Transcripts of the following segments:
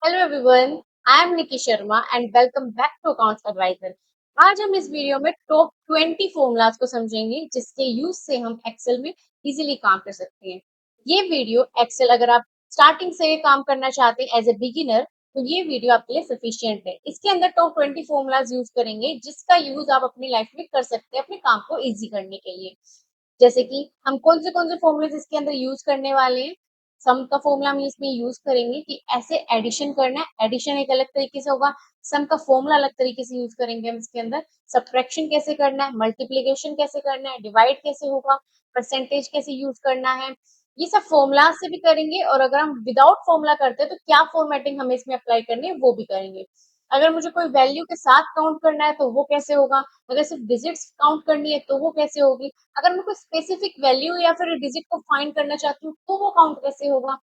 Hello everyone, I am Nikki Sharma and welcome back to Accounts Advisor. आज हम इस video में टॉप 20 फॉर्मूलाज को समझेंगे जिसके यूज से हम एक्सेल में इजीली काम कर सकते हैं। ये वीडियो एक्सेल अगर आप स्टार्टिंग से काम करना चाहते हैं एज ए बिगिनर तो ये वीडियो आपके लिए सफिशिएंट है। इसके अंदर टॉप 20 फॉर्मूलाज यूज करेंगे जिसका यूज आप अपनी लाइफ में कर सकते हैं अपने काम को इजी करने के लिए। जैसे कि हम कौन से फॉर्मूलेज इसके अंदर यूज करने वाले हैं। सम का फॉर्मूला हम इसमें यूज करेंगे कि ऐसे एडिशन करना है, एडिशन एक अलग तरीके से होगा। सम का फॉर्मूला अलग तरीके से यूज करेंगे हम इसके अंदर। सब्ट्रैक्शन कैसे करना है, मल्टीप्लिकेशन कैसे करना है, डिवाइड कैसे होगा, परसेंटेज कैसे यूज करना है, ये सब फॉर्मूला से भी करेंगे। और अगर हम विदाउट फॉर्मूला करते हैं तो क्या फॉर्मेटिंग हमें इसमें अप्लाई करनी है वो भी करेंगे। अगर मुझे कोई वैल्यू के साथ काउंट करना है तो वो कैसे होगा, अगर सिर्फ डिजिट्स काउंट करनी है तो वो कैसे होगी, अगर मैं कोई स्पेसिफिक वैल्यू या फिर डिजिट को फाइंड करना चाहती हूँ तो वो काउंट कैसे होगा।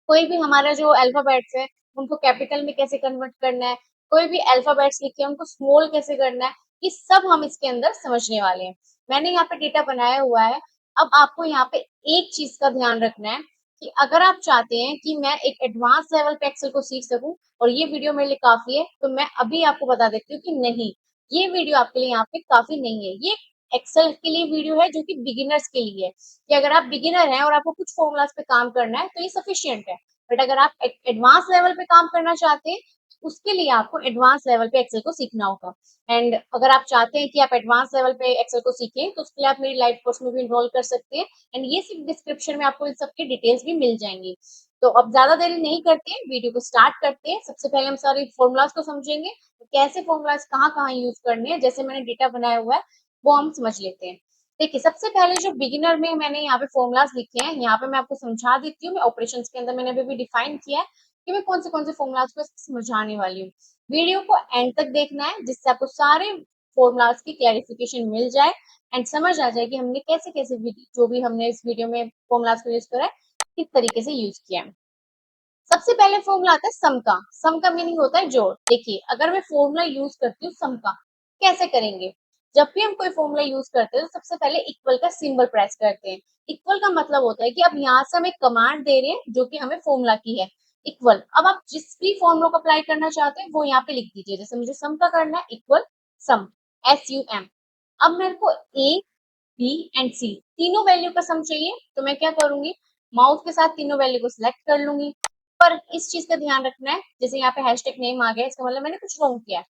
कोई भी हमारा जो अल्फाबेट्स है उनको कैपिटल में कैसे कन्वर्ट करना है, कोई भी अल्फाबेट्स लिखे हैं उनको स्मॉल कैसे करना है, ये सब हम इसके अंदर समझने वाले हैं। मैंने यहाँ पे डेटा बनाया हुआ है। अब आपको यहाँ पे एक चीज का ध्यान रखना है कि अगर आप चाहते हैं कि मैं एक एडवांस लेवल पे एक्सेल को सीख सकूं और ये वीडियो मेरे लिए काफी है तो मैं अभी आपको बता देती हूँ कि नहीं, ये वीडियो आपके लिए यहाँ पे काफी नहीं है। ये एक्सेल के लिए वीडियो है जो कि बिगिनर्स के लिए है कि अगर आप बिगिनर हैं और आपको कुछ फॉर्मूलाज पे काम करना है तो ये सफिशियंट है। बट अगर आप एडवांस लेवल पे काम करना चाहते हैं उसके लिए आपको एडवांस लेवल पे एक्सेल को सीखना होगा। एंड अगर आप चाहते हैं कि आप एडवांस लेवल पे एक्सेल को सीखें तो उसके लिए आप मेरी लाइव कोर्स में भी इनरोल कर सकते हैं। एंड ये सिर्फ डिस्क्रिप्शन में आपको इन सबकी डिटेल्स भी मिल जाएंगी। तो अब ज्यादा देरी नहीं करते हैं, वीडियो को स्टार्ट करते हैं। सबसे पहले हम सारे फॉर्मूलाज को समझेंगे, तो कैसे फॉर्मूलाज कहाँ कहाँ यूज करने हैं, जैसे मैंने डेटा बनाया हुआ है वो हम समझ लेते हैं। देखिए, सबसे पहले जो बिगिनर में मैंने यहाँ पे फॉर्मूलाज लिखे हैं, यहाँ पे मैं आपको समझा देती हूँ। मैं ऑपरेशंस के अंदर मैंने अभी भी डिफाइन किया है कि मैं कौन से फॉर्मूलाज को समझाने वाली हूँ। वीडियो को एंड तक देखना है जिससे आपको सारे फॉर्मूलाज की क्लैरिफिकेशन मिल जाए एंड समझ आ जाए कि हमने कैसे कैसे जो भी हमने इस वीडियो में फॉर्मूलाज को यूज करा है किस तरीके से यूज किया है। सबसे पहले फॉर्मूला आता है सम का। सम का मीनिंग होता है जोड़। देखिए, अगर मैं फॉर्मूला यूज करती हूँ सम का, कैसे करेंगे। जब भी हम कोई फॉर्मूला यूज करते हैं तो सबसे पहले इक्वल का सिंबल प्रेस करते हैं। इक्वल का मतलब होता है कि अब यहाँ से हम एक कमांड दे रहे हैं जो कि हमें फॉर्मूला की है, इक्वल। अब आप जिस भी फॉर्मूला को अप्लाई करना चाहते हैं वो यहाँ पे लिख दीजिए। जैसे मुझे सम का करना है, इक्वल सम, SUM। अब मेरे को ए, बी एंड सी तीनों वैल्यू का सम चाहिए तो मैं क्या करूंगी, माउस के साथ तीनों वैल्यू को सिलेक्ट कर लूंगी। पर इस चीज का ध्यान रखना है, जैसे यहाँ पे हैशटैग नेम आ गया इसका मतलब मैंने कुछ रॉन्ग किया है।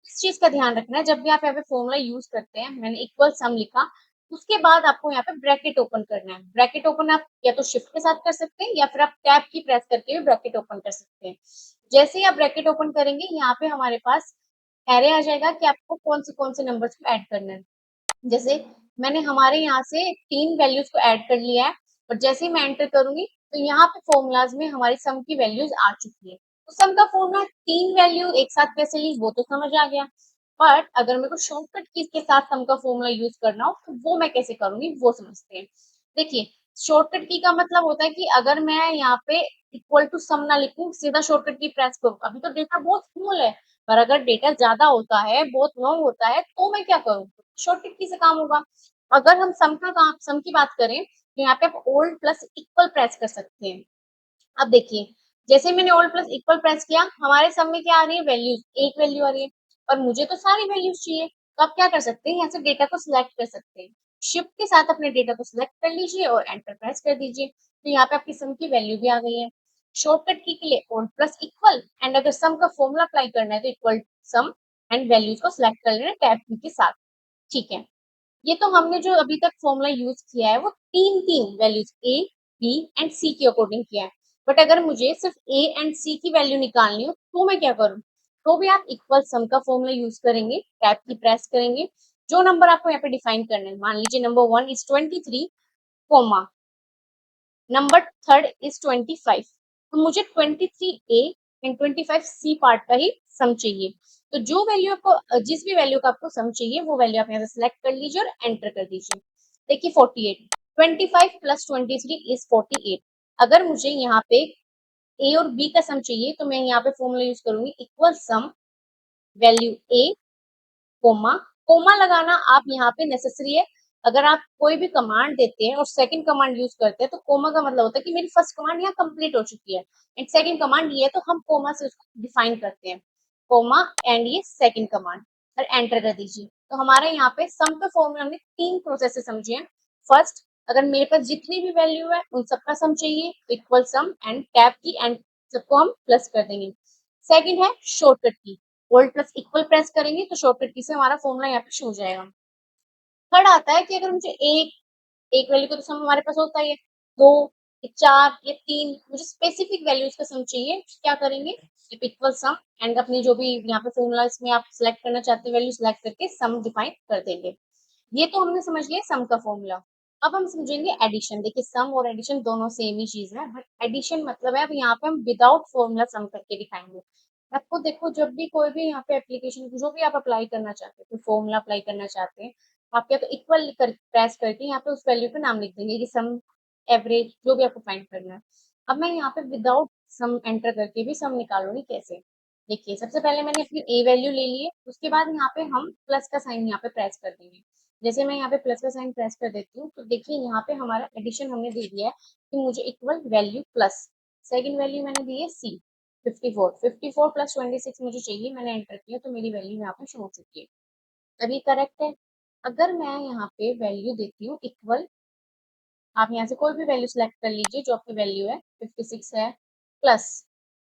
इस चीज का ध्यान रखना है, जब भी आप यहाँ पे फॉर्मूला यूज करते हैं, मैंने इक्वल सम लिखा, उसके बाद आपको यहाँ पे ब्रैकेट ओपन करना है। ब्रैकेट ओपन आप या तो शिफ्ट के साथ कर सकते हैं या फिर आप टैब की प्रेस करके भी ब्रैकेट ओपन कर सकते हैं। जैसे ही आप ब्रैकेट ओपन करेंगे यहाँ पे हमारे पास एरे आ जाएगा कि आपको कौन से नंबर्स को ऐड करना है। जैसे मैंने हमारे यहाँ से 3 वैल्यूज को ऐड कर लिया है और जैसे ही मैं एंटर करूंगी तो यहाँ पे फॉर्मूलाज में हमारी सम की वैल्यूज आ चुकी है। तो सम का फॉर्मूला 3 वैल्यू एक साथ कैसे ली वो तो समझ आ गया। बट अगर मेरे को शॉर्टकट कीज के साथ सम का फॉर्मूला यूज करना हो तो वो मैं कैसे करूंगी वो समझते हैं। देखिए, शॉर्टकट की का मतलब होता है कि अगर मैं यहाँ पे इक्वल टू सम ना लिखूं, सीधा शॉर्टकट की प्रेस करूं, अभी तो डेटा बहुत स्मॉल है, पर अगर डेटा ज्यादा होता है, बहुत लॉन्ग होता है तो मैं क्या करूँ, शॉर्टकट की से काम होगा। अगर हम सम की बात करें तो यहाँ पे आप ओल्ड प्लस इक्वल प्रेस कर सकते हैं। अब देखिए, जैसे मैंने ओल्ड प्लस इक्वल प्रेस किया, हमारे सम में क्या आ रही है, वैल्यूज, एक वैल्यू आ रही है। और मुझे तो सारी वैल्यूज चाहिए, तो आप क्या कर सकते हैं, यहाँ से डेटा को सिलेक्ट कर सकते हैं। शिफ्ट के साथ अपने डेटा को सिलेक्ट कर लीजिए और एंटर प्रेस कर दीजिए, तो यहाँ पे आपकी सम की वैल्यू भी आ गई है। शॉर्टकट की के लिए ओल्ड प्लस इक्वल, एंड अगर सम का फॉर्मूला अप्लाई करना है तो इक्वल सम एंड वैल्यूज को सिलेक्ट कर लेना टैब की के साथ। ठीक है, ये तो हमने जो अभी तक फॉर्मूला यूज किया है वो तीन तीन वैल्यूज ए, बी एंड सी के अकॉर्डिंग किया है। बट अगर मुझे सिर्फ ए एंड सी की वैल्यू निकालनी हो तो मैं क्या करूं, तो भी आप इक्वल सम का फॉर्मूला यूज करेंगे, टैब की प्रेस करेंगे। जो नंबर आपको यहाँ पे डिफाइन करना है, मान लीजिए number 1 is 23, comma number third is 25, तो मुझे 23 ए एंड 25 सी पार्ट का ही सम चाहिए। तो जो वैल्यू आपको, जिस भी वैल्यू का आपको सम चाहिए वो वैल्यू आप यहाँ से सिलेक्ट कर लीजिए और एंटर कर दीजिए। देखिए 48, 25 प्लस 23 इज 48। अगर मुझे यहाँ पे ए और बी का सम चाहिए तो मैं यहाँ पे फॉर्मूला यूज करूंगी, इक्वल सम वैल्यू ए, कोमा, कोमा लगाना आप यहाँ पे नेसेसरी है। अगर आप कोई भी कमांड देते हैं और सेकंड कमांड यूज करते हैं तो कोमा का मतलब होता है कि मेरी फर्स्ट कमांड यहाँ कंप्लीट हो चुकी है एंड सेकंड कमांड ये है, तो हम कोमा से उसको डिफाइन करते हैं, कोमा एंड ये सेकंड कमांड, और एंटर कर दीजिए। तो हमारे यहाँ पे सम का फॉर्मूला हमने 3 प्रोसेस से समझे हैं। फर्स्ट, अगर मेरे पास जितनी भी वैल्यू है उन सबका सम चाहिए, इक्वल सम एंड टैब की एंड सबको हम प्लस कर देंगे। सेकंड है शॉर्टकट की, ओल्ड प्लस इक्वल प्रेस करेंगे तो शॉर्टकट की से हमारा फॉर्मूला यहाँ पे शो हो जाएगा। थर्ड आता है कि अगर मुझे एक वैल्यू का तो सम हमारे पास होता ही है, 2 या 4 या 3, मुझे स्पेसिफिक वैल्यूज का सम चाहिए, क्या करेंगे, इक्वल सम एंड अपनी जो भी यहाँ पे फॉर्मूला इसमें आप सिलेक्ट करना चाहते हैं वैल्यू सिलेक्ट करके सम डिफाइन कर देंगे। ये तो हमने समझ लिया सम का फॉर्मूला। अब हम समझेंगे एडिशन। देखिए सम और एडिशन दोनों सेम ही चीज है, बट एडिशन मतलब है अब यहाँ पे हम विदाउट फॉर्मूला सम करके दिखाएंगे। आपको देखो जब भी कोई भी यहाँ पे एप्लीकेशन जो भी आप अप्लाई करना चाहते हैं, कोई फॉर्मूला अप्लाई करना चाहते हैं, आप क्या तो इक्वल कर प्रेस करके यहाँ पे उस वैल्यू पे नाम लिख देंगे कि सम, एवरेज, जो भी आपको फाइंड करना है। अब मैं यहाँ पे विदाउट सम एंटर करके भी सम निकालूंगी कैसे। देखिए सबसे पहले मैंने अपनी ए वैल्यू ले ली है, उसके बाद यहाँ पे हम प्लस का साइन यहाँ पे प्रेस कर देंगे। जैसे मैं यहाँ पे प्लस का साइन प्रेस कर देती हूँ तो देखिए यहाँ पे हमारा एडिशन हमने दे दिया है कि मुझे equal value plus second value मैंने दी है सी 54 प्लस 26 मुझे चाहिए, मैंने एंटर किया तो मेरी वैल्यू यहाँ पे शो हो चुकी है। तभी करेक्ट है। अगर मैं यहाँ पे वैल्यू देती हूँ इक्वल, आप यहाँ से कोई भी वैल्यू सिलेक्ट कर लीजिए जो आपकी वैल्यू है, 56 है प्लस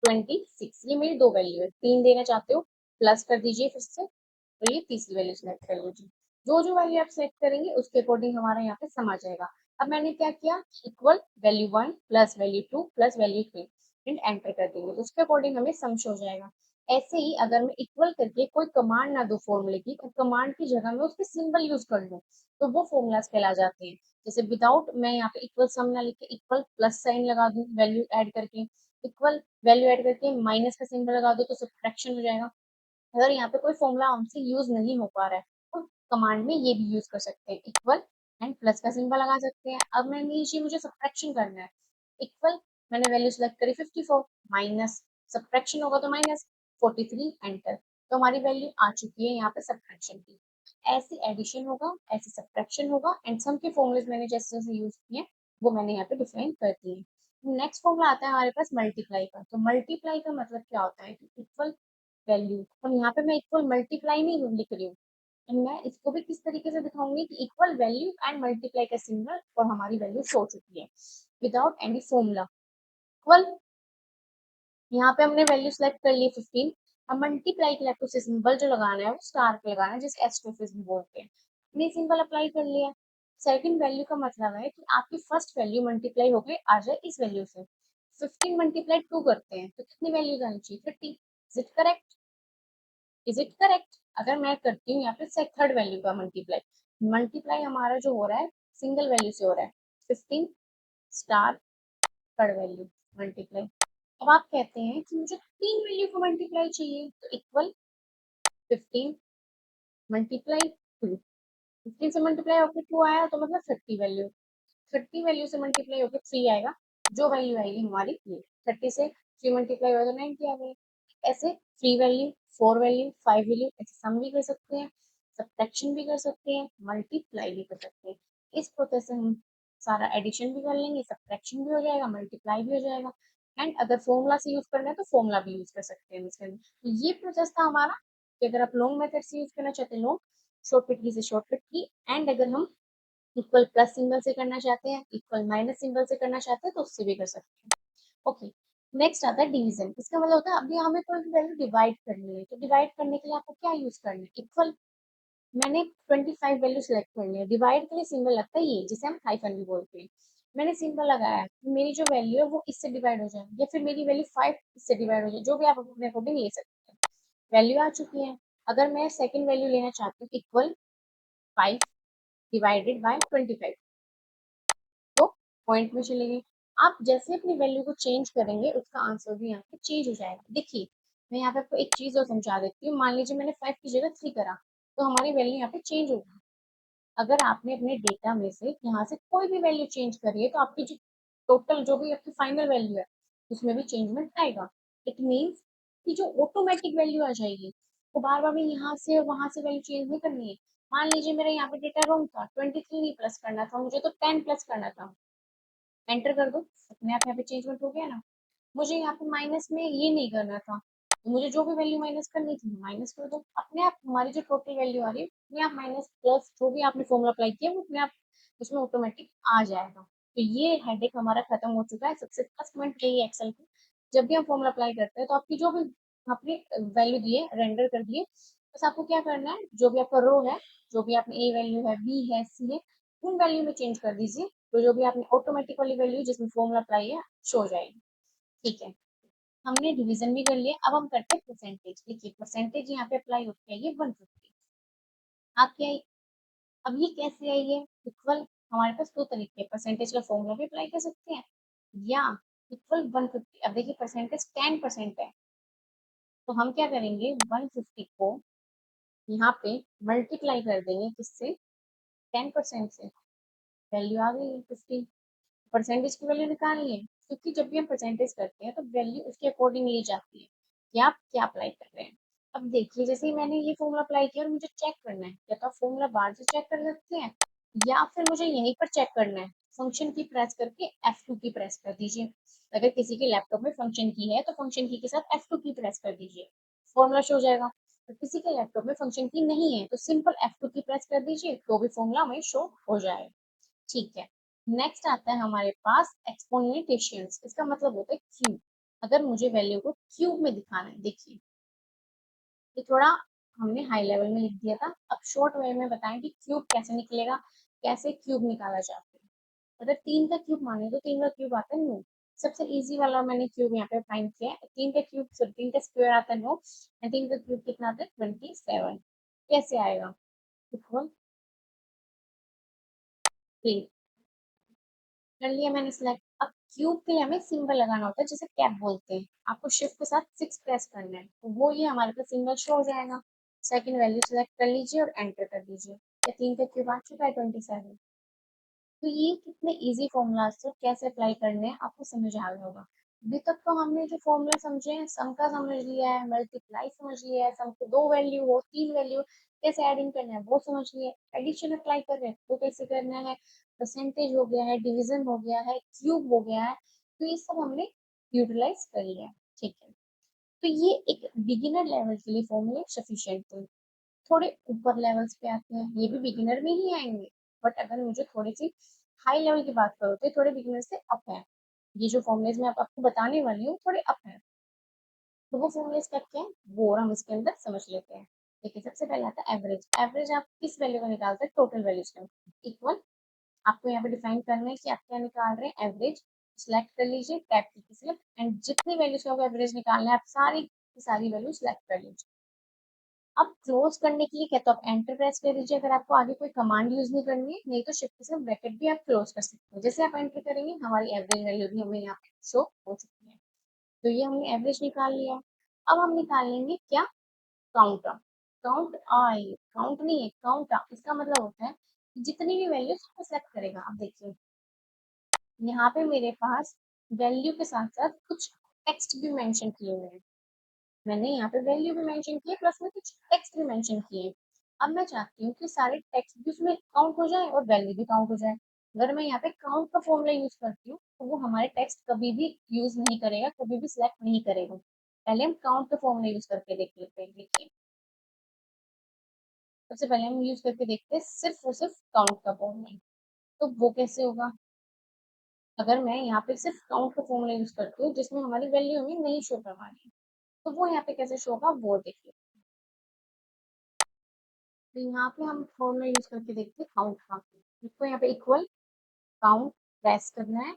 26, ये मेरी दो वैल्यू है, 3 देना चाहते हो प्लस कर दीजिए फिर से, और ये तीसरी वैल्यू सिलेक्ट कर लीजिए। जो जो वैल्यू आप सिलेक्ट करेंगे उसके अकॉर्डिंग हमारा यहाँ पे सम आ जाएगा। अब मैंने क्या किया, equal value 1 plus value 2 plus value 3 and enter कर देंगे तो उसके अकॉर्डिंग हमें सम शो हो जाएगा। ऐसे ही अगर मैं इक्वल करके कोई कमांड ना दो फॉर्मूले की और कमांड की जगह में उसके सिंबल यूज कर लूँ तो वो फॉर्मूलाज कहला जाते हैं। जैसे विदाउट मैं यहाँ पे इक्वल सम ना लिख के इक्वल प्लस साइन लगा दूं वैल्यू ऐड करके, इक्वल वैल्यू ऐड करके माइनस का सिंबल लगा दो तो सब्ट्रैक्शन हो जाएगा। अगर यहाँ पे कोई फॉर्मूला हमसे यूज नहीं हो पा रहा है तो कमांड में ये भी यूज कर सकते हैं, इक्वल एंड प्लस का सिंबल लगा सकते हैं। अब मैं नीचे मुझे सब्ट्रैक्शन करना है, इक्वल मैंने वैल्यू सेलेक्ट करी 54 माइनस सब्ट्रैक्शन होगा तो माइनस 43 एंटर, तो हमारी वैल्यू आ चुकी है यहाँ पे सब्ट्रैक्शन की। ऐसे एडिशन होगा, ऐसे सब्ट्रैक्शन होगा एंड सम के फॉर्मूलेज मैंने जैसे जैसे यूज किए वो मैंने यहाँ पे डिफाइन कर दिए। नेक्स्ट फॉर्मूला आता है हमारे पास मल्टीप्लाई का। तो मल्टीप्लाई का मतलब क्या होता है कि इक्वल वैल्यू, और यहाँ पे मैं इक्वल मल्टीप्लाई नहीं लिख रही हूँ, मैं इसको भी किस तरीके से दिखाऊंगी कि इक्वल वैल्यू एंड मल्टीप्लाई का सिंबल और हमारी वैल्यू शो चुकी है विदाउट एनी फॉर्मूला। इक्वल, यहाँ पे हमने वैल्यू सेलेक्ट कर ली 15। अब मल्टीप्लाई के लिए आपको सिंबल जो लगाना है वो स्टार पे लगाना है, जिसे एस्ट्रोफिस भी बोलते हैं। हमने सिंबल अप्लाई कर लिया। सेकंड वैल्यू का मतलब है कि आपकी फर्स्ट वैल्यू मल्टीप्लाई होकर आ जाए इस वैल्यू से। 15 मल्टीप्लाई 2 करते हैं तो कितनी वैल्यू आनी चाहिए, 30। Is it correct, is it correct. अगर मैं करती हूँ यहाँ पे से थर्ड वैल्यू का मल्टीप्लाई, मल्टीप्लाई हमारा जो हो रहा है सिंगल वैल्यू से हो रहा है, 15 स्टार थर्ड वैल्यू मल्टीप्लाई। अब आप कहते हैं कि मुझे तीन वैल्यू को मल्टीप्लाई चाहिए तो इक्वल 15 मल्टीप्लाई 2, 15 से मल्टीप्लाई होकर 2 आया तो मतलब 30 वैल्यू, 30 वैल्यू से मल्टीप्लाई होकर 3 आएगा, जो वैल्यू आएगी हमारी ये 30 से 3 मल्टीप्लाई होगा तो 90 आ गई। ऐसे 3 वैल्यू 4 वैल्यू 5 वैल्यू ऐसे सम भी कर सकते हैं, सब्ट्रैक्शन भी कर सकते हैं, मल्टीप्लाई भी कर सकते हैं। इस प्रोसेस से हम सारा एडिशन भी कर लेंगे, सब्ट्रैक्शन भी हो जाएगा, मल्टीप्लाई भी हो जाएगा एंड अगर फॉर्मूला से यूज करना है तो फॉर्मूला भी यूज कर सकते हैं इसके अंदर। तो ये प्रोसेस था हमारा कि अगर आप लॉन्ग मेथड से यूज करना चाहते हैं लॉन्ग, शॉर्टकट की से शॉर्टकट की, एंड अगर हम इक्वल प्लस सिंबल से करना चाहते हैं, इक्वल माइनस सिंबल से करना चाहते हैं तो उससे भी कर सकते हैं। ओके, नेक्स्ट आता है डिवीजन। इसका मतलब होता है अभी हमें कोई वैल्यू डिवाइड करनी है तो डिवाइड करने के लिए आपको क्या यूज करना है, इक्वल, मैंने 25 वैल्यू सेलेक्ट कर लिया, डिवाइड के लिए सिंबल लगता है ये जिसे हम हाइफन भी बोलते हैं। मैंने सिंबल लगाया कि मेरी जो वैल्यू है वो इससे डिवाइड हो जाए या फिर मेरी वैल्यू 5 इससे डिवाइड हो जाए, जो भी आप अपने अकॉर्डिंग ले सकते हैं। वैल्यू आ चुकी है। अगर मैं सेकंड वैल्यू लेना चाहती हूँ इक्वल 5 डिवाइडेड बाय 25, तो पॉइंट में चलेंगे। आप जैसे अपनी वैल्यू को चेंज करेंगे उसका आंसर भी यहाँ पे चेंज हो जाएगा। देखिए मैं यहाँ पे आपको एक चीज और समझा देती हूँ, मान लीजिए मैंने 5 की जगह 3 करा तो हमारी वैल्यू यहाँ पे चेंज होगी। अगर आपने अपने डेटा में से यहाँ से कोई भी वैल्यू चेंज करी है तो आपकी जो टोटल जो भी आपकी फाइनल वैल्यू है उसमें भी चेंजमेंट आएगा। इट मीन्स कि जो ऑटोमेटिक वैल्यू आ जाएगी, तो बार बार में यहाँ से वहां से वैल्यू चेंज नहीं करनी है। मान लीजिए मेरा यहाँ पे डेटा रॉन्ग था, 23 नहीं प्लस करना था मुझे, तो 10 प्लस करना था। एंटर कर दो, अपने आप यहाँ पे चेंजमेंट हो गया ना। मुझे यहाँ पे माइनस में ये नहीं करना था, तो मुझे जो भी वैल्यू माइनस करनी थी माइनस कर दो, अपने आप हमारी जो टोटल वैल्यू आ रही है अपने आप माइनस प्लस जो भी आपने फॉर्मूला अप्लाई किया वो अपने आप उसमें ऑटोमेटिक आ जाएगा। तो ये हेडेक हमारा खत्म हो चुका है। सबसे फर्स्ट पॉइंट यही है एक्सेल की, जब भी हम फॉर्मूला अप्लाई करते हैं तो आपकी जो भी आपने वैल्यू दी है रेंडर कर दिए, बस आपको क्या करना है, जो भी आपका रो है, जो भी आपने ए वैल्यू है, बी है, सी है, उन वैल्यू में चेंज कर दीजिए, तो जो भी आपने ऑटोमेटिक वाली वैल्यू जिसमें फॉर्मूला अप्लाई है शो हो जाएगी। ठीक है, हमने डिवीजन भी कर लिया, अब हम करते हैं परसेंटेज। देखिए परसेंटेज यहाँ पे अप्लाई होती है ये 150। आपके आई, अब ये कैसे आई है इक्वल, हमारे पास दो तरीके हैं, परसेंटेज का फॉर्मूला भी अप्लाई कर सकते हैं या इक्वल 150। अब देखिए परसेंटेज 10% है, तो हम क्या करेंगे 150 को यहाँ पे मल्टीप्लाई कर देंगे किससे, 10% से, वैल्यू आ गई 50। परसेंटेज की वैल्यू निकालनी है, क्योंकि जब भी हम परसेंटेज करते हैं तो वैल्यू उसके अकॉर्डिंग ली जाती है कि आप क्या अप्लाई कर रहे हैं। अब देखिए जैसे ही मैंने ये फॉर्मूला अप्लाई किया और मुझे चेक करना है, या तो आप फॉर्मूला बाहर से चेक कर सकते हैं या फिर मुझे यहीं पर चेक करना है, फंक्शन की प्रेस करके F2 की प्रेस कर दीजिए। अगर किसी के लैपटॉप में फंक्शन की है तो फंक्शन की के साथ F2 की प्रेस कर दीजिए, फॉर्मूला शो हो जाएगा। तो किसी के लैपटॉप में फंक्शन की नहीं है तो सिंपल F2 की प्रेस कर दीजिए, तो भी फॉर्मूला हमें शो हो जाएगा। ठीक है, नेक्स्ट आता है हमारे पास एक्सपोनेंटेशंस। इसका मतलब होता है क्यूब। अगर मुझे वैल्यू को क्यूब में दिखाना है, देखिए ये थोड़ा हमने हाई लेवल में लिख दिया था, अब शॉर्ट वे में बताएं कि क्यूब कैसे निकलेगा, कैसे क्यूब निकाला जाता है। अगर 3 का क्यूब माने तो 3 का क्यूब आता है 9। सबसे इजी वाला मैंने क्यूब यहाँ पे फाइंड किया है, 3 का क्यूब सॉरी 3 का स्क्वायर आता है 9, और 3 का क्यूब कितना आता है 27। कैसे आएगा, इक्वल कर लिया मैंने सिलेक्ट। अब क्यूब के लिए हमें सिंबल लगाना होता है जिसे कैप बोलते हैं, आपको शिफ्ट के साथ 6 प्रेस करना है, तो वो ये हमारे पास सिंबल शो हो जाएगा। सेकंड वैल्यू सिलेक्ट कर लीजिए और एंटर कर दीजिए, ये 3 का क्यूब आ चुका है 27। तो ये कितने इजी फॉर्मूलाज थे, कैसे अप्लाई करने हैं आपको समझ आ गया होगा। अभी तक तो हमने जो फॉर्मूला समझे हैं, सम का समझ लिया है, मल्टीप्लाई समझ लिया है, सम को 2 वैल्यू हो 3 वैल्यू कैसे एडिंग करना है वो समझ लिया है, एडिशन अप्लाई कर रहे हैं वो कैसे करना है, परसेंटेज हो गया है, डिवीजन हो गया है, क्यूब हो गया है, तो ये सब हमने यूटिलाइज कर लिया है। ठीक है, तो ये एक बिगिनर लेवल के लिए फॉर्मूले सफिशिएंट थे। थोड़े ऊपर लेवल्स पे आते हैं, ये भी बिगिनर में ही आएंगे, बट अगर मुझे थोड़ी सी हाई लेवल की बात करो तो ये थोड़े बिगिनर से अप है। ये जो फॉर्मुलेज मैं आपको बताने वाली हूँ थोड़े अप है, तो वो फॉर्मुलेज क्या क्या है वो और हम इसके अंदर समझ लेते हैं। देखिए सबसे पहले आता है एवरेज। एवरेज आप किस वैल्यू का निकालते हैं, टोटल वैल्यूज का। इक्वल, आपको यहाँ पे डिफाइन करना है कि आप क्या निकाल रहे हैं, एवरेज। सिलेक्ट कर लीजिए, टैब की सिलेक्ट, एंड जितनी वैल्यूज का आपको एवरेज निकालना है आप सारी की सारी वैल्यू सिलेक्ट कर लीजिए। अब क्लोज करने के लिए क्या, तो आप एंटर प्रेस कर दीजिए अगर आपको आगे कोई कमांड यूज नहीं करनी है, नहीं तो शिफ्ट से ब्रैकेट भी आप क्लोज कर सकते हो। जैसे आप एंटर करेंगे हमारी एवरेज वैल्यू भी हमें यहाँ पे शो हो चुकी है। तो ये हमने एवरेज निकाल लिया। अब हम निकालेंगे क्या, काउंट। काउंट आई, काउंट नहीं है काउंट, इसका मतलब होता है कि जितनी भी वैल्यू उसको सेलेक्ट करेगा। अब देखिए यहाँ पे मेरे पास वैल्यू के साथ साथ कुछ टेक्स्ट भी मेंशन किए हुए हैं, मैंने यहाँ पे वैल्यू भी मेंशन की है प्लस में कुछ टेक्स्ट भी मेंशन किए हैं। अब मैं चाहती हूँ कि सारे टेक्स्ट भी उसमें काउंट हो जाए और वैल्यू भी काउंट हो जाए। अगर मैं यहाँ पे काउंट का फॉर्मूला यूज करती हूँ तो वो हमारे टेक्स्ट कभी भी यूज नहीं करेगा, कभी भी सिलेक्ट नहीं करेगा। पहले हम काउंट का फॉर्मूला यूज करके देख लेते हैं। देखिए सबसे पहले हम यूज करके देखते हैं सिर्फ और सिर्फ काउंट का फॉर्मूला, तो वो कैसे होगा। अगर मैं यहाँ पे सिर्फ काउंट का फॉर्मूला यूज करती हूँ जिसमें हमारी वैल्यू हमें नहीं शो करवानी है, तो वो यहाँ पे कैसे शो होगा वो देखिए। तो यहाँ पे हम फॉर्मूला यूज करके देखते हैं काउंट का। इसको यहाँ पे इक्वल काउंट प्रेस करना है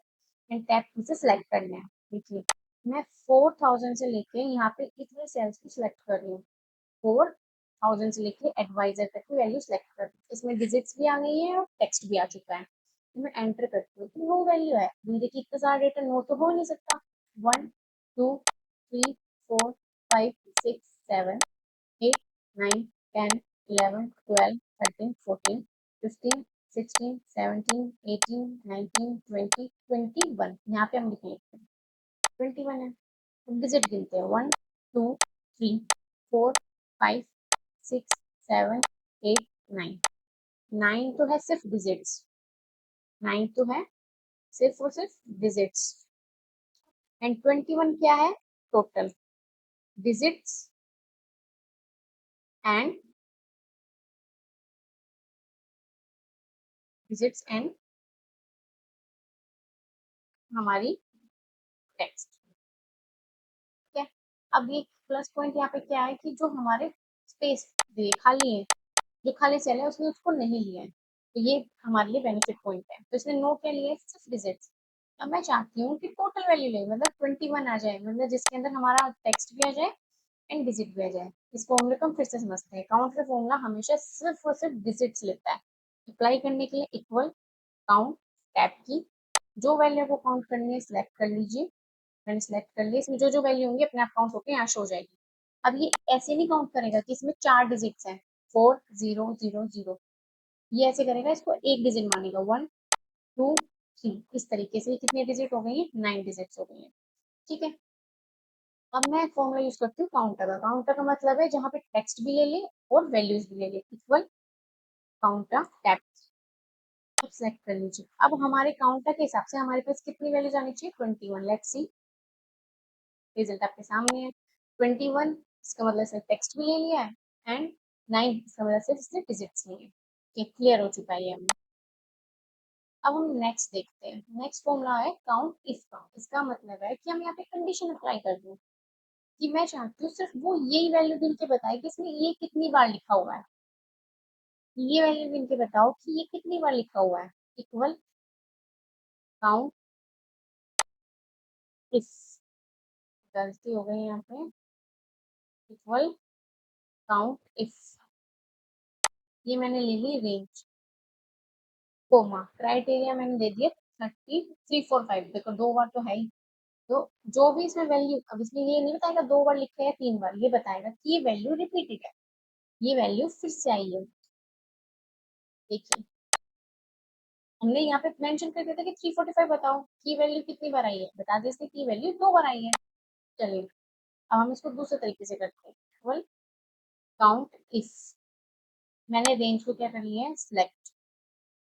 एंड टैब की से सिलेक्ट करना है। देखिए मैं 4000 से लेके यहाँ पे इतने सेल्स को सिलेक्ट कर रही हूँ, 4000 से लेके एडवाइजर तक की वैल्यू सिलेक्ट कर रही हूँ। इसमें डिजिट्स भी आ गई है और टेक्स्ट भी आ चुका है। तो मैं एंटर करती हूँ तो नो वैल्यू है। अभी देखिए इतना सारा डेटा नो तो हो ही नहीं सकता। 1 2 3 4 5 6 7 8 9 10 11 12 13 14 15 16 17 18 19 20 21, यहाँ पे हम लिख लेते हैं 21 है। डिजिट गिनते हैं 1 2 3 4 5 6 7 8 9। 9 तो है सिर्फ डिजिट्स, 9 तो है सिर्फ और सिर्फ डिजिट्स, एंड 21 क्या है? टोटल डिजिट्स एंड हमारी टेक्स्ट। ठीक है, अब ये प्लस पॉइंट यहाँ पे क्या है कि जो हमारे स्पेस दिए खाली है, जो खाली सेल है उसने उसको नहीं लिया है, तो ये हमारे लिए बेनिफिट पॉइंट है। तो इसने नो क्या लिया है? सिर्फ डिजिट्स। अब मैं चाहती हूँ कि टोटल वैल्यू ले, मतलब 21 आ जाए, मतलब जिसके अंदर हमारा टेक्स्ट भी आ जाए एंड डिजिट भी आ जाए। इस फॉर्मूले को हम फिर से समझते हैं। काउंट का फॉर्मूला हमेशा सिर्फ और सिर्फ डिजिट्स लेता है। अप्लाई करने के लिए इक्वल काउंट टैब की, जो वैल्यू को काउंट करनी है सिलेक्ट कर लीजिए। मैंने सिलेक्ट कर लिया, इसमें जो जो वैल्यू होंगी अपने आप काउंट होकर यहाँ शो हो जाएगी। अब ये ऐसे नहीं काउंट करेगा कि इसमें 4 डिजिट्स हैं, 4000, ये ऐसे करेगा, इसको एक डिजिट मानेगा, 1 2 3, इस तरीके से। कितने डिजिट हो गई है? 9 डिजिट्स हो गई है। ठीक है, अब मैं फॉर्मूला यूज करती हूँ काउंटर का। काउंटर का मतलब है जहाँ पे टेक्स्ट भी ले ले और वैल्यूज भी ले ले, इक्वल काउंटर टैब। अब सेलेक्ट कर लीजिए। अब हमारे काउंटर के हिसाब से हमारे पास कितनी वैल्यूज आनी चाहिए? 21। लेट्स सी, रिजल्ट आपके सामने है 21। इसका मतलब सिर्फ टेक्स्ट भी ले लिया है एंड 9 इसका मतलब सिर्फ इसने डिजिट्स लिए। क्लियर हो चुका है ये हमें। अब हम नेक्स्ट देखते हैं। नेक्स्ट फॉर्मूला है काउंट इफ का। इसका मतलब है कि हम यहाँ पे कंडीशन अप्लाई कर दूं कि मैं चाहती हूँ सिर्फ वो यही वैल्यू गिन के बताए कि इसमें ये कितनी बार लिखा हुआ है। ये वैल्यू गिन के बताओ कि ये कितनी बार लिखा हुआ है। इक्वल काउंट इफ, गलती हो गई यहाँ पे, इक्वल काउंट इफ, ये मैंने ले ली रेंज, कोमा क्राइटेरिया मैंने दे दिया 3345। देखो 2 बार तो है ही, तो जो भी इसमें वैल्यू, अब इसमें ये नहीं बताएगा 2 बार लिखा है या 3 बार, ये बताएगा कि ये वैल्यू रिपीटेड है, ये वैल्यू फिर से आई है। देखिए, हमने यहाँ पे मेंशन कर दिया था कि 345 बताओ की वैल्यू कितनी बार आई है, बता दें इसने की वैल्यू 2 बार आई है। चलिए, अब हम इसको दूसरे तरीके से करते हैं। इक्वल काउंट इफ, मैंने रेंज को क्या कर लिया है? Select,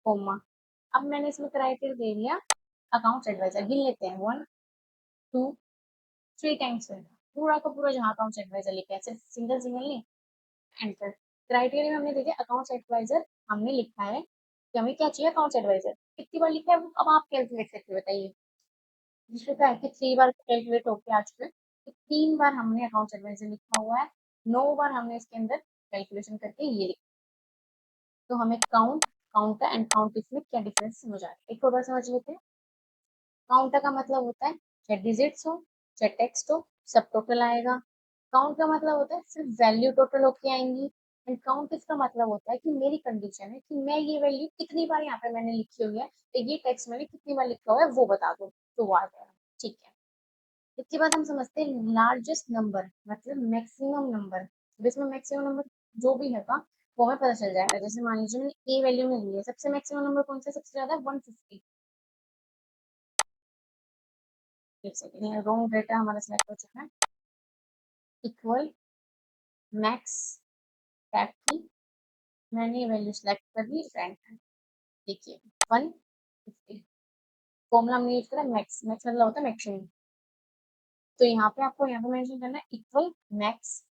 comma. अब मैंने इसमें क्राइटेरिया दे दिया अकाउंट एडवाइजर। गिन लेते हैं, 1 2 3 टाइम्स है पूरा का पूरा जहाँ अकाउंट एडवाइजर लिखा है, सिर्फ सिंगल सिंगल नहीं। एंटर। क्राइटेरिया में हमने दे दिया अकाउंट एडवाइजर, हमने लिखा है कि हमें क्या चाहिए? Account Advisor. कितनी बार लिखा है वो अब आप कैलकुलेट करके बताइए। जिसमें क्या है कि 3 बार कैलकुलेट होके आ चुके हैं, तो 3 बार हमने अकाउंट एडवाइजर लिखा हुआ है, 9 बार हमने इसके अंदर कैलकुलेशन करके ये लिखा। तो हमें काउंट, काउंटर एंड काउंट इसमें क्या डिफरेंस समझ आ रहा है, एक और बार समझ लेते हैं। काउंटर का मतलब होता है चाहे डिजिट्स हो चाहे टेक्स्ट हो, सब टोटल आएगा। काउंट का मतलब होता है सिर्फ वैल्यू टोटल होके आएंगी। एंड काउंट इसका मतलब होता है कि मेरी कंडीशन है कि मैं ये वैल्यू कितनी बार यहाँ पे मैंने लिखी हुई है, तो ये टेक्स्ट मैंने कितनी बार लिखा हुआ है वो बता दो, तो वो आ जाएगा। ठीक है, इसके बाद हम समझते हैं लार्जेस्ट नंबर मतलब मैक्सिमम नंबर। अब इसमें मैक्सिमम नंबर जो भी है का वो हमें पता चल जाएगा। जैसे मान लीजिए मैंने ए वैल्यू में ली है, सबसे मैक्सिमम नंबर कौन सा सबसे ज्यादा? 150। एक सेकेंड, रॉन्ग डेटा हमारा सिलेक्ट हो चुका है। इक्वल मैक्स टैब की, मैंने ये वैल्यू सेलेक्ट कर दी, रैंक है। देखिए 150 फॉर्मूला हमने यूज करा मैक्स। मैक्स मतलब होता है मैक्सिमम। तो यहाँ पे आपको यहाँ पे मेंशन करना है equal max.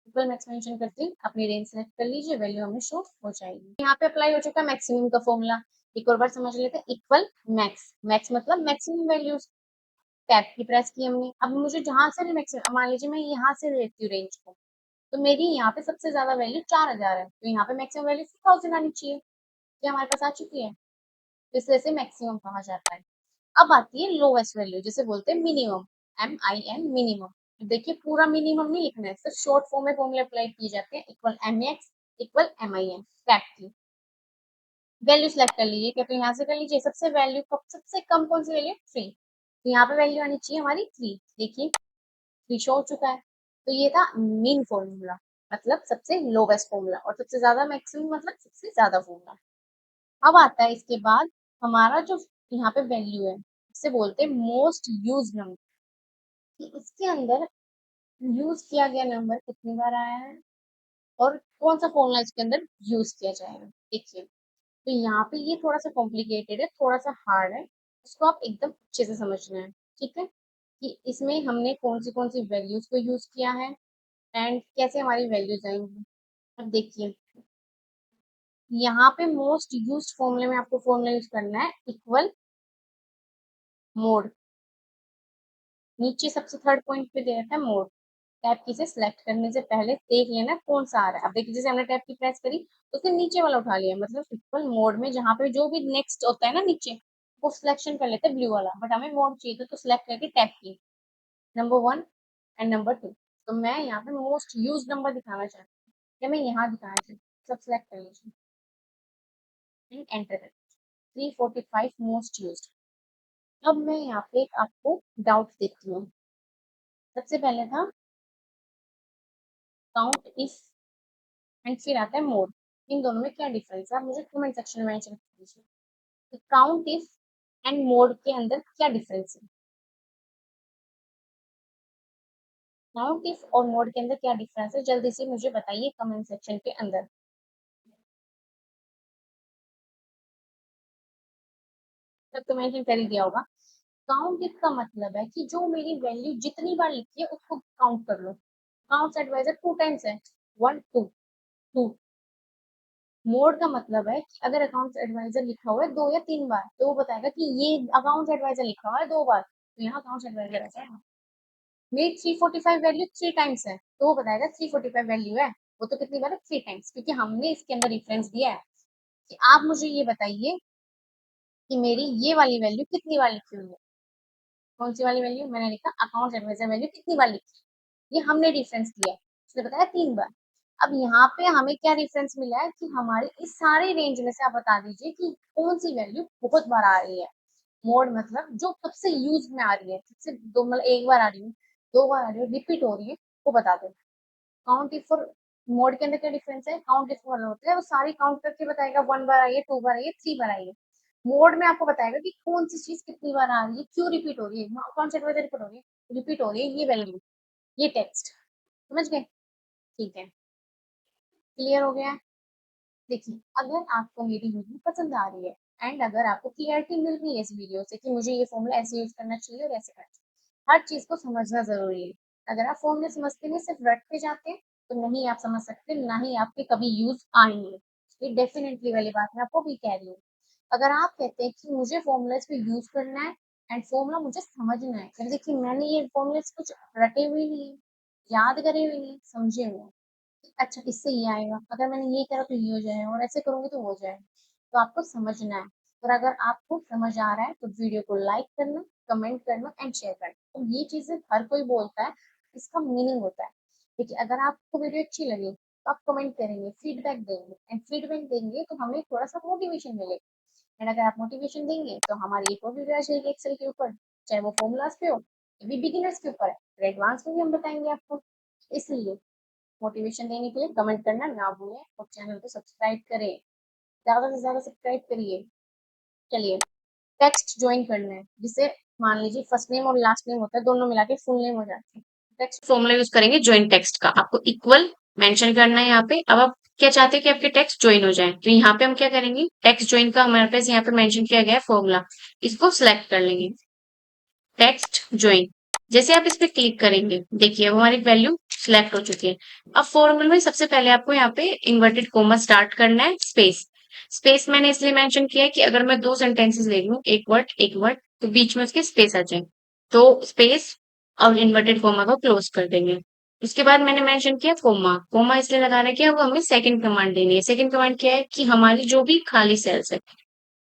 Equal max mention करते ही अपनी रेंज सेलेक्ट कर लीजिए, वैल्यू हमें शो हो जाएगी। यहाँ पे अप्लाई हो चुका है मैक्सिमम का फॉर्मूला। एक और बार समझ लेते हैं। इक्वल मैक्स, मैक्स मतलब मैक्सिमम वैल्यूज। टैब की प्रेस की हमने। अब मुझे जहां से भी मैक्सिमम, मान लीजिए मैं यहाँ से लेती हूँ रेंज को, तो मेरी यहाँ पे सबसे ज्यादा वैल्यू 4000 है, तो यहाँ पे मैक्सिमम वैल्यू 3000 आनी चाहिए। ये हमारे पास आ चुकी है, तो इस तरह से मैक्सिमम कहा जाता है। अब आती है लोवेस्ट वैल्यू, जिसे बोलते हैं मिनिमम, MIN मिनिमम। देखिए पूरा मिनिमम नहीं लिखना है, सिर्फ शॉर्ट फॉर्म में फॉर्मूले अप्लाई किए जाते हैं। Equal MX equal MIN। Tab की वैल्यू सेलेक्ट कर लीजिए, क्या तो यहाँ से कर लीजिए। सबसे वैल्यू सबसे कम कौन सी वैल्यू? 3, तो यहाँ पे वैल्यू आनी चाहिए हमारी 3। देखिए 3 शो हो चुका है। तो ये था मीन फॉर्मूला, मतलब सबसे लोवेस्ट फॉर्मूला, और सबसे ज्यादा मैक्सिमम मतलब सबसे ज्यादा फॉर्मूला। अब आता है इसके बाद हमारा जो यहाँ पे वैल्यू है, इसे बोलते हैं मोस्ट यूज नंबर, कि इसके अंदर यूज किया गया नंबर कितनी बार आया है और कौन सा फॉर्मूला इसके अंदर यूज किया जाएगा। देखिए, तो यहाँ पे ये थोड़ा सा कॉम्प्लिकेटेड है, थोड़ा सा हार्ड है, इसको आप एकदम अच्छे से समझना है। ठीक है, कि इसमें हमने कौन सी वैल्यूज को यूज किया है एंड कैसे हमारी वैल्यूज आएंगी। अब देखिए, यहाँ पे मोस्ट यूज्ड फॉर्मूले में आपको फॉर्मूला यूज करना है इक्वल मोड। नीचे सबसे थर्ड पॉइंट पे दे रखा है मोड। टैब की से सिलेक्ट करने से पहले देख लेना कौन सा आ रहा है। अब देखिए, जैसे हमने टैब की प्रेस करी तो उसने नीचे वाला उठा लिया, मतलब इक्वल मोड में जहाँ पे जो भी नेक्स्ट होता है ना नीचे, वो सिलेक्शन कर लेते हैं ब्लू वाला, बट हमें मोड चाहिए था तो सिलेक्ट करके टैब की नंबर 1 एंड नंबर 2। तो मैं यहाँ पे मोस्ट यूज नंबर दिखाना चाहती हूँ, या मैं यहाँ दिखाना चाहती हूँ। सब सिलेक्ट कर लीजिए एंड एंटर कर 345 मोस्ट यूज्ड। अब मैं यहाँ पे आपको डाउट देती हूँ। सबसे पहले था काउंट इफ एंड फिर आता है मोड। इन दोनों में क्या डिफरेंस है, आप मुझे कमेंट सेक्शन में मेंशन कर दीजिए। काउंट इफ एंड मोड के अंदर क्या डिफरेंस है। काउंट इफ और मोड के अंदर क्या डिफरेंस है, जल्दी से मुझे बताइए कमेंट सेक्शन के अंदर। तब तो मेंशन कर ही दिया होगा। काउंट इफ का मतलब है कि जो मेरी वैल्यू जितनी बार लिखी है उसको काउंट कर लो। काउंट एडवाइजर 2 टाइम्स है, 1 2 2। मोड का मतलब है कि अगर अकाउंट्स एडवाइजर लिखा हुआ है 2 या 3 बार, तो वो बताएगा कि ये अकाउंट्स एडवाइजर लिखा हुआ है 2 बार, तो यहाँ अकाउंट्स एडवाइजर आ जाएगा। मेरी 345 वैल्यू 3 टाइम्स है, तो वो बताएगा 345 वैल्यू है, वो तो कितनी बार है 3 टाइम्स, क्योंकि हमने इसके अंदर रेफरेंस दिया है। कि आप मुझे ये बताइए कि मेरी ये वाली वैल्यू कितनी बार लिखी हुई है। कौन सी वाली वैल्यू मैंने लिखा, अकाउंट एडवाइजर वैल्यू कितनी बार लिखी, ये हमने रेफरेंस दिया है, उसने बताया 3 बार। अब यहाँ पे हमें क्या रेफरेंस मिला है कि हमारे इस सारे रेंज में से आप बता दीजिए कि कौन सी वैल्यू बहुत बार आ रही है। मोड मतलब जो सबसे यूज में आ रही है, सबसे दो मतलब 1 बार आ रही है, 2 बार आ रही है, रिपीट हो रही है, वो बता दो। काउंट इफ और मोड के अंदर क्या डिफरेंस है, काउंट इफ वाला होता है वो सारी काउंट करके बताएगा 1 बार आई है, 2 बार आई है, 3 बार आई है। मोड में आपको बताएगा कि कौन सी चीज कितनी बार आ रही है, क्यों रिपीट हो रही है, कौन सी वजह रिपीट हो रही है, रिपीट हो रही है ये वैल्यू, ये टेक्स्ट। समझ गए? ठीक है, क्लियर हो गया। देखिए, अगर आपको मेरी वीडियो पसंद आ रही है एंड अगर आपको क्लियरिटी मिल रही है इस वीडियो से कि मुझे ये फॉर्मूला ऐसे यूज करना चाहिए और ऐसे करना चाहिए, हर चीज को समझना जरूरी है। अगर आप फॉर्मूले समझते नहीं, सिर्फ रटते जाते हैं, तो नहीं आप समझ सकते, ना ही आपके कभी यूज आएंगे। ये डेफिनेटली वाली बात मैं आपको भी कह रही हूँ। अगर आप कहते हैं कि मुझे फॉर्मूलाज पे यूज करना है एंड फॉर्मूला मुझे समझना है, फिर देखिए मैंने ये फॉर्मूलाज कुछ रटे हुए नहीं है, याद करे हुए नहीं, समझे हुए हैं। अच्छा, इससे ये आएगा, अगर मैंने ये करा तो ये हो जाए और ऐसे करूंगी तो हो जाए। तो आपको समझना है। और अगर आपको समझ आ रहा है तो वीडियो को लाइक करना, कमेंट करना एंड शेयर करना। तो ये चीजें हर कोई बोलता है, इसका मीनिंग होता है। देखिए, अगर आपको वीडियो अच्छी लगी तो आप कमेंट करेंगे, फीडबैक देंगे एंड फीडबैक देंगे तो हमें थोड़ा सा मोटिवेशन मिलेगा। एंड अगर आप मोटिवेशन देंगे तो हमारी एक और वीडियो आ जाएगी एक्सेल के ऊपर, चाहे वो फॉर्मूलाज पे हो, ये भी बिगिनर्स के ऊपर है, फिर एडवांस में भी हम बताएंगे आपको। इसलिए मोटिवेशन देने के लिए कमेंट करना ना भूलें और चैनल को सब्सक्राइब करें, ज़्यादा से ज़्यादा सब्सक्राइब करिए। चलिए, टेक्स्ट ज्वाइन करना है, जिसे मान लीजिए फर्स्ट नेम और लास्ट नेम होता है, दोनों मिला के फुल नेम हो जाते हैं। टेक्स्ट फॉर्मूला यूज करेंगे ज्वाइन टेक्स्ट का, आपको इक्वल मेंशन करना है यहाँ पे। अब आप क्या चाहते हैं कि आपके टेक्स्ट ज्वाइन हो जाए, तो यहाँ पे हम क्या करेंगे, टेक्स्ट ज्वाइन का हमारे पास यहाँ पे मेंशन किया गया है फॉर्मूला, इसको सिलेक्ट कर लेंगे, टेक्स्ट ज्वाइन। जैसे आप इस पे क्लिक करेंगे, देखिए अब हमारी वैल्यू सिलेक्ट हो चुकी है। अब फॉर्मूला में सबसे पहले आपको यहाँ पे इन्वर्टेड कोमा स्टार्ट करना है, स्पेस। स्पेस मैंने इसलिए मेंशन किया है कि अगर मैं 2 सेंटेंसेस ले लूं, एक वर्ड, तो बीच में उसके स्पेस आ जाए, तो स्पेस और इन्वर्टेड कोमा को क्लोज कर देंगे। उसके बाद मैंने मेंशन किया कोमा। कोमा इसलिए लगाना है कि अब हमें सेकंड कमांड देनी है। सेकंड कमांड क्या है कि हमारी जो भी खाली सेल्स है,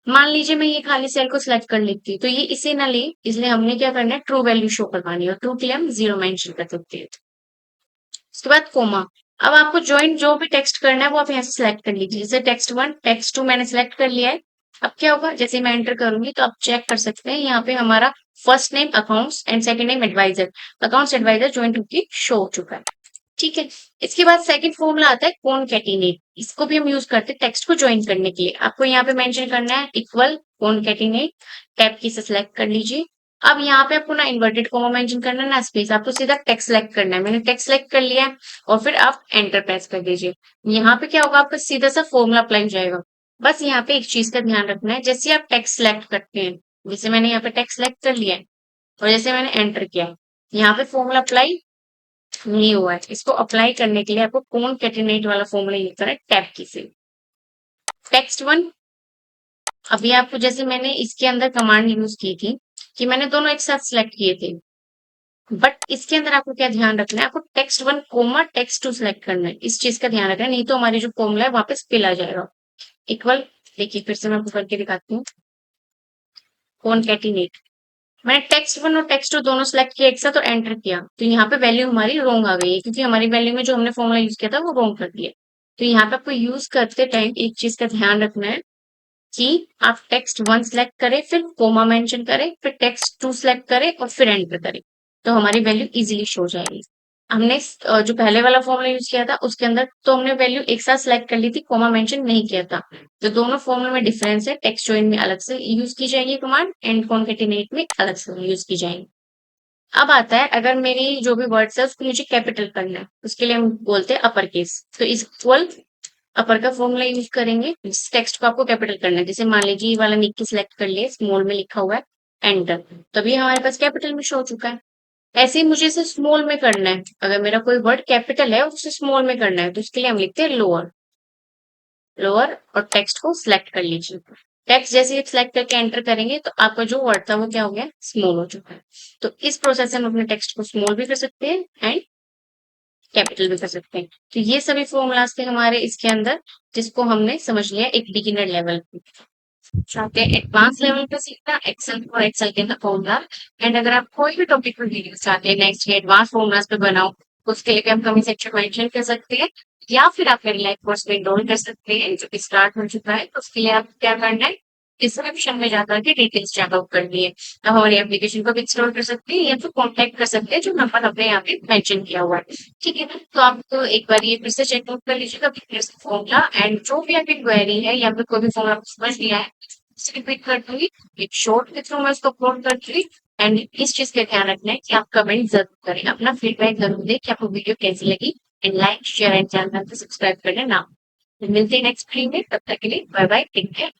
मान लीजिए मैं ये खाली सेल को सिलेक्ट कर लेती हूँ, तो ये इसे ना ले, इसलिए हमने क्या करना है, ट्रू वैल्यू शो करवानी है, और ट्रू के लिए हम 0 मेंशन कर सकते हैं। उसके बाद कोमा। अब आपको ज्वाइन जो भी टेक्स्ट करना है वो आप यहाँ से सिलेक्ट कर लीजिए, जैसे टेक्स्ट 1 टेक्स्ट 2 मैंने सिलेक्ट कर लिया है। अब क्या होगा, जैसे मैं एंटर करूंगी तो आप चेक कर सकते हैं यहाँ पे हमारा first name Accounts and second name Advisor, Accounts Advisor join होकर शो हो चुका है। ठीक है, इसके बाद सेकंड फॉर्मूला आता है कॉनकैटिनेट। इसको भी हम यूज करते हैं टेक्स्ट को ज्वाइन करने के लिए। आपको यहाँ पे मेंशन करना है इक्वल कॉनकैटिनेट, टैब की से सिलेक्ट कर लीजिए। अब यहाँ पे आपको ना इन्वर्टेड कोमा मेंशन करना है ना स्पेस, आपको सीधा टेक्स्ट सेलेक्ट करना है। मैंने टेक्स्ट सेलेक्ट कर लिया है और फिर आप एंटर प्रेस कर दीजिए। यहाँ पे क्या होगा, आपका सीधा सा फॉर्मूला अप्लाई हो जाएगा। बस यहाँ पे एक चीज का ध्यान रखना है, जैसे आप टेक्स्ट सेलेक्ट करते हैं, जैसे मैंने यहाँ पे टेक्स्ट सेलेक्ट कर लिया है और जैसे मैंने एंटर किया, यहाँ पे फॉर्मूला अप्लाई नहीं हुआ है। इसको अप्लाई करने के लिए आपको कॉनकैटिनेट वाला फॉर्मूला यूज करना है, टैब की से। टेक्स्ट वन, अभी आपको जैसे मैंने इसके अंदर कमांड यूज की थी कि मैंने दोनों एक साथ सिलेक्ट किए थे, बट इसके अंदर आपको क्या ध्यान रखना है, आपको text one comma text two select करना है। इस चीज का ध्यान रखना है, नहीं तो हमारी जो फॉर्मूला है वहां पे स्पिल आ जाएगा। इक्वल, देखिए फिर से मैं आपको करके दिखाती हूँ। कॉनकैटिनेट, मैंने टेक्स्ट वन और टेक्स्ट टू दोनों सिलेक्ट किया एक साथ और एंटर किया, तो यहाँ पे वैल्यू हमारी रॉन्ग आ गई है, क्योंकि हमारी वैल्यू में जो हमने फॉर्मूला यूज किया था वो रॉन्ग कर दिया। तो यहाँ पे आपको यूज करते टाइम एक चीज का ध्यान रखना है कि आप टेक्स्ट वन सिलेक्ट करें, फिर कोमा मेंशन करें, फिर टेक्स्ट टू सिलेक्ट करें और फिर एंटर करें, तो हमारी वैल्यू इजीली शो जाएगी। हमने जो पहले वाला फॉर्मूला यूज किया था उसके अंदर तो हमने वैल्यू एक साथ सिलेक्ट कर ली थी, कोमा मेंशन नहीं किया था। तो दोनों फॉर्मूले में डिफरेंस है, टेक्स्ट जॉइन में अलग से यूज की जाएगी कमांड एंड कॉन्केटिनेट में अलग से यूज की जाएगी। अब आता है, अगर मेरी जो भी वर्ड्स है उसको मुझे कैपिटल करना है, उसके लिए हम बोलते हैं अपर केस, तो इक्वल अपर का फॉर्मूला यूज करेंगे। इस टेक्स्ट को आपको कैपिटल करना है, जैसे मान लीजिए ये वाला निक्की सिलेक्ट कर लिया, स्मॉल में लिखा हुआ है एंटर, तभी हमारे पास कैपिटल में शो हो चुका है। ऐसे ही मुझे इसे स्मॉल में करना है, अगर मेरा कोई वर्ड कैपिटल है और उसे स्मॉल में करना है तो इसके लिए हम लिखते हैं लोअर। लोअर और टेक्स्ट को सिलेक्ट कर लीजिए। टेक्स्ट जैसे ही सिलेक्ट करके एंटर करेंगे तो आपका जो वर्ड था वो क्या हो गया, स्मॉल हो चुका है। तो इस प्रोसेस से हम अपने टेक्स्ट को स्मॉल भी कर सकते हैं एंड कैपिटल भी कर सकते हैं। तो ये सभी फॉर्मूलाज थे हमारे इसके अंदर, जिसको हमने समझ लिया एक बिगिनर लेवल पे। चाहते हैं एडवांस लेवल पे सीखना एक्सेल और एक्सेल के अंदर फॉर्मूला, एंड अगर आप कोई भी टॉपिक पर वीडियो चाहते हैं नेक्स्ट एडवांस फॉर्मूलाज पे बनाओ, उसके लिए भी हम कमेंट सेक्शन में मेंशन कर सकते हैं, या फिर आप मेरे लाइव कोर्स में एनरोल कर सकते हैं जो कि स्टार्ट हो चुका है। तो उसके लिए आप क्या करना है, डिस्क्रिप्शन में जाकर के डिटेल्स चेकआउट करनी है। अब हमारी एप्लीकेशन को भी इंस्टॉल कर सकते हैं या फिर कॉन्टेक्ट कर सकते हैं जो नंबर हमने यहाँ पे मेंशन किया हुआ है। ठीक है ना, तो आप तो एक बार ये फिर से चेकआउट कर लीजिएगा फॉर्मूला, एंड जो भी आपकी क्वेरी है या फिर कोई भी फॉर्मूला समझ लिया है रिपीट कर दूंगी, एक शॉर्ट के थ्रू मैं उसको अपलोड कर दूंगी। एंड इस चीज का ध्यान रखना है कि आप कमेंट जरूर करें, अपना फीडबैक जरूर दें कि आपको वीडियो कैसी लगी, and like share and channel को सब्सक्राइब करना ना। मिलते हैं नेक्स्ट वीडियो में, तब तक के लिए बाय बाय, टेक केयर।